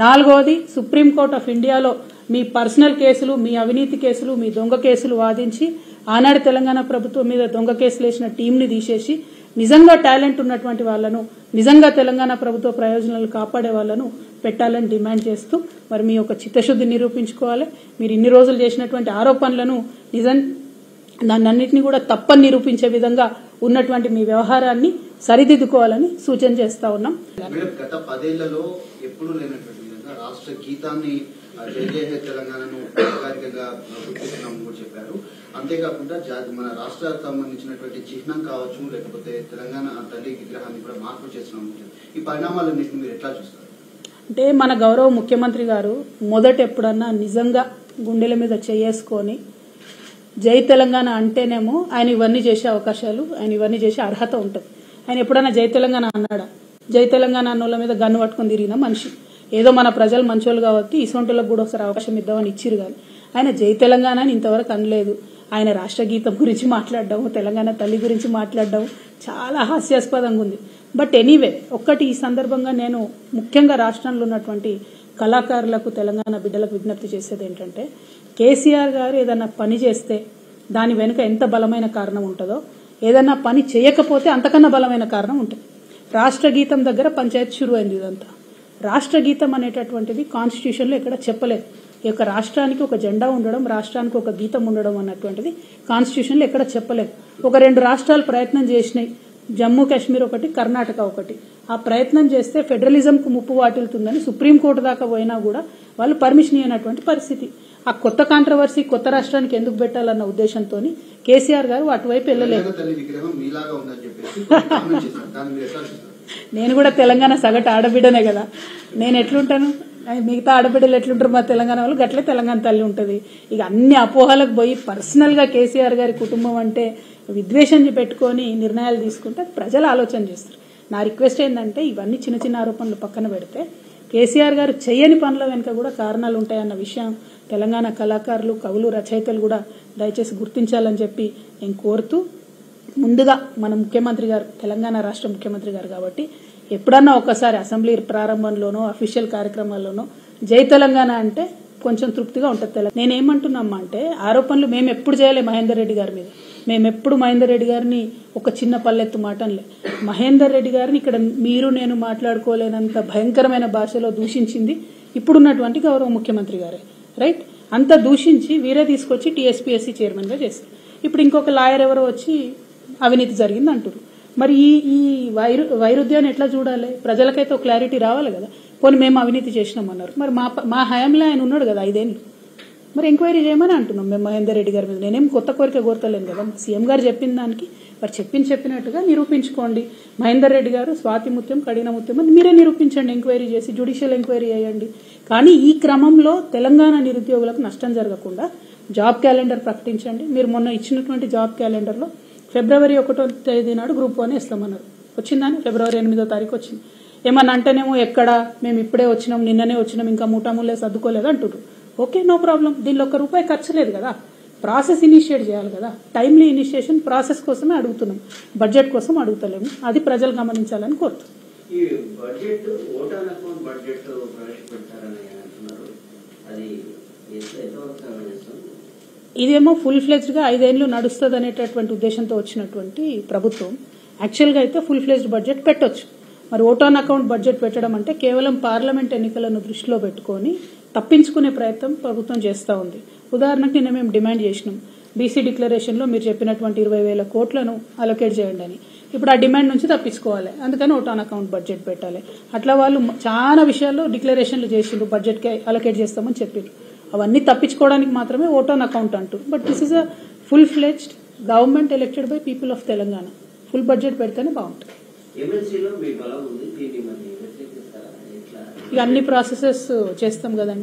నాలుగోది supreme court of ఇండియాలో మీ personal కేసులు, మీ అవినీతి కేసులు, మీ దొంగ కేసులు వాదించి ఆనాడు తెలంగాణ ప్రభుత్వం మీద దొంగ కేసులు వేసిన టీంని తీసేసి నిజంగా టాలెంట్ ఉన్నటువంటి వాళ్లను, నిజంగా తెలంగాణ ప్రభుత్వ ప్రయోజనాలు కాపాడే వాళ్లను పెట్టాలని డిమాండ్ చేస్తూ మరి మీ యొక్క చిత్తశుద్ధి నిరూపించుకోవాలి. మీరు ఇన్ని రోజులు చేసినటువంటి ఆరోపణలను దాన్నన్నింటినీ కూడా తప్పని నిరూపించే విధంగా ఉన్నటువంటి మీ వ్యవహారాన్ని సరిదిద్దుకోవాలని సూచన చేస్తా ఉన్నాం. గత 10 ఏళ్లలో ఎప్పుడూ లేనటువంటి విధంగా రాష్ట్ర గీతాన్ని జై హే తెలంగాణను అధికారికంగా గుర్తిస్తున్నామని కూడా చెప్పారు. అంతేకాకుండా మన రాష్ట్రానికి సంబంధించినటువంటి చిహ్నం కావచ్చు, లేకపోతే తెలంగాణ తల్లి విగ్రహాన్ని కూడా మార్పు చేస్తున్నాం. ఈ పరిణామాలన్నింటినీ మీరు ఎట్లా చూస్తారు? అంటే మన గౌరవ ముఖ్యమంత్రి గారు మొదట ఎప్పుడన్నా నిజంగా గుండెల మీద చేసుకొని జై తెలంగాణ అంటేనేమో ఆయన ఇవన్నీ చేసే అవకాశాలు, ఆయన ఇవన్నీ చేసే అర్హత ఉంటుంది. ఆయన ఎప్పుడన్నా జై తెలంగాణ అన్నాడా? జై తెలంగాణ అన్నోళ్ళ మీద గన్ను పట్టుకుని తిరిగిన మనిషి. ఏదో మన ప్రజలు మంచోళ్ళు కాబట్టి ఇసొంటోళ్ళకు కూడా ఒకసారి అవకాశం ఇద్దామని ఇచ్చిరు కానీ ఆయన జై తెలంగాణ అని ఇంతవరకు అనలేదు. ఆయన రాష్ట్ర గీతం గురించి మాట్లాడడం, తెలంగాణ తల్లి గురించి మాట్లాడడం చాలా హాస్యాస్పదంగా ఉంది. బట్ ఎనీవే, ఒక్కటి ఈ సందర్భంగా నేను ముఖ్యంగా రాష్ట్రంలో ఉన్నటువంటి కళాకారులకు, తెలంగాణ బిడ్డలకు విజ్ఞప్తి చేసేది ఏంటంటే, కేసీఆర్ గారు ఏదన్నా పని చేస్తే దాని వెనుక ఎంత బలమైన కారణం ఉంటుందో, ఏదన్నా పని చేయకపోతే అంతకన్నా బలమైన కారణం ఉంటుంది. రాష్ట్ర గీతం దగ్గర పంచాయతీ షురు అయింది. ఇదంతా రాష్ట్ర గీతం అనేటటువంటిది కాన్స్టిట్యూషన్లో ఎక్కడ చెప్పలేదు. ఈ యొక్క రాష్ట్రానికి ఒక జెండా ఉండడం, రాష్ట్రానికి ఒక గీతం ఉండడం అన్నటువంటిది కాన్స్టిట్యూషన్లో ఎక్కడ చెప్పలేదు. ఒక 2 రాష్ట్రాలు ప్రయత్నం చేసినాయి, జమ్మూ కాశ్మీర్ ఒకటి, కర్ణాటక ఒకటి. ఆ ప్రయత్నం చేస్తే ఫెడరలిజంకు ముప్పు వాటిల్తుందని సుప్రీంకోర్టు దాకా పోయినా కూడా వాళ్ళు పర్మిషన్ ఇవ్వనటువంటి పరిస్థితి. ఆ కొత్త కాంట్రవర్సీ కొత్త రాష్ట్రానికి ఎందుకు పెట్టాలన్న ఉద్దేశంతో కేసీఆర్ గారు అటువైపు వెళ్ళలేదు. నేను కూడా తెలంగాణ సగటు ఆడబిడ్డనే కదా, నేను ఎట్లుంటాను, మిగతా ఆడబిడ్డలు ఎట్లుంటారు మా తెలంగాణ వాళ్ళు, గట్లే తెలంగాణ తల్లి ఉంటుంది. ఇక అన్ని అపోహలకు పోయి పర్సనల్ గా కేసీఆర్ గారి కుటుంబం అంటే విద్వేషం పెట్టుకొని నిర్ణయాలు తీసుకుంటే ప్రజలు ఆలోచన చేస్తారు. నా రిక్వెస్ట్ ఏంటంటే, ఇవన్నీ చిన్న చిన్న ఆరోపణలు పక్కన పెడితే కేసీఆర్ గారు చేయని పనుల వెనుక కూడా కారణాలు ఉంటాయన్న విషయం తెలంగాణ కళాకారులు, కవులు, రచయితలు కూడా దయచేసి గుర్తించాలని చెప్పి నేను కోరుతూ, ముందుగా మన ముఖ్యమంత్రి గారు తెలంగాణ రాష్ట్ర ముఖ్యమంత్రి గారు కాబట్టి ఎప్పుడన్నా ఒకసారి అసెంబ్లీ ప్రారంభంలోనో అఫీషియల్ కార్యక్రమాల్లోనో జై తెలంగాణ అంటే కొంచెం తృప్తిగా ఉంటుంది. నేనేమంటున్నామ్మా అంటే, ఆరోపణలు మేము ఎప్పుడు చేయలే మహేందర్ రెడ్డి గారి మీద. మేమెప్పుడు మహేందర్ రెడ్డి గారిని ఒక చిన్న పల్లెత్తు మాటలే. మహేందర్ రెడ్డి గారిని ఇక్కడ మీరు నేను మాట్లాడుకోలేనంత భయంకరమైన భాషలో దూషించింది ఇప్పుడున్నటువంటి గౌరవ ముఖ్యమంత్రి గారే. రైట్, అంత దూషించి వీరే తీసుకొచ్చి టీఎస్పీఎస్సీ చైర్మన్ గా చేస్తారు. ఇప్పుడు ఇంకొక లాయర్ ఎవరో వచ్చి అవినీతి జరిగింది అంటారు. మరి ఈ వైరుధ్యాన్ని ఎట్లా చూడాలి? ప్రజలకైతే ఒక క్లారిటీ రావాలి కదా. పోనీ మేము అవినీతి చేసినామన్నారు, మరి మా హయాంలో ఆయన ఉన్నాడు కదా 5 ఏళ్ళు, మరి ఎంక్వైరీ చేయమని అంటున్నాం మేము మహేందర్ రెడ్డి గారి మీద. నేనేం కొత్త కోరిక కోరతలేను కదా. సీఎం గారు చెప్పిన దానికి మరి చెప్పినట్టుగా నిరూపించుకోండి. మహేందర్ రెడ్డి గారు స్వాతి ముత్యం, కడిన ముత్యం అని మీరే నిరూపించండి, ఎంక్వైరీ చేసి జ్యుడిషియల్ ఎంక్వైరీ చేయండి. కానీ ఈ క్రమంలో తెలంగాణ నిరుద్యోగులకు నష్టం జరగకుండా జాబ్ క్యాలెండర్ ప్రకటించండి. మీరు మొన్న ఇచ్చినటువంటి జాబ్ క్యాలెండర్లో ఫిబ్రవరి 1వ తేదీ నాడు గ్రూప్ 1 ఇస్తామన్నారు. వచ్చిందని ఫిబ్రవరి 8వ తారీఖు వచ్చింది. ఏమన్నా అంటేనేమో ఎక్కడ మేము ఇప్పుడే వచ్చినాం, నిన్ననే వచ్చినాం, ఇంకా మూటాములే సర్దుకోలేదు అంటున్నారు. Okay, no problem. దీనిలో ₹1 ఖర్చు లేదు కదా. ప్రాసెస్ ఇనిషియేట్ చేయాలి కదా. టైమ్లీ ఇనిషియేషన్ ప్రాసెస్ కోసమే అడుగుతున్నాం, బడ్జెట్ కోసం అడుగుతలేము. అది ప్రజలు గమనించాలని కోరుతున్నాం. ఇదేమో ఫుల్ ఫ్లెజ్డ్ గా 5 ఏళ్లు నడుస్తుంది అనేటటువంటి ఉద్దేశంతో వచ్చినటువంటి ప్రభుత్వం. యాక్చువల్ గా అయితే ఫుల్ ఫ్లెజ్డ్ బడ్జెట్ పెట్టొచ్చు. మరి ఓట్ ఆన్ అకౌంట్ బడ్జెట్ పెట్టడం అంటే కేవలం పార్లమెంట్ ఎన్నికలను దృష్టిలో పెట్టుకొని తప్పించుకునే ప్రయత్నం ప్రభుత్వం చేస్తూ ఉంది. ఉదాహరణకు నిన్న మేము డిమాండ్ చేసినాం, బీసీ డిక్లరేషన్ లో మీరు చెప్పినటువంటి 20,000 కోట్లను అలొకేట్ చేయండి అని. ఇప్పుడు ఆ డిమాండ్ నుంచి తప్పించుకోవాలి, అందుకని ఓట్ ఆన్ అకౌంట్ బడ్జెట్ పెట్టాలి. అట్లా వాళ్ళు చాలా విషయాల్లో డిక్లరేషన్లు చేసిండ్రు, బడ్జెట్ కి అలొకేట్ చేస్తామని చెప్పిండ్రు. అవన్నీ తప్పించుకోవడానికి మాత్రమే ఓట్ ఆన్ అకౌంట్ అంటారు. But this is a full fledged government elected by people of Telangana. Full budget పెడితేనే బాగుంటుంది. ఇక అన్ని ప్రాసెసెస్ చేస్తాం కదండి.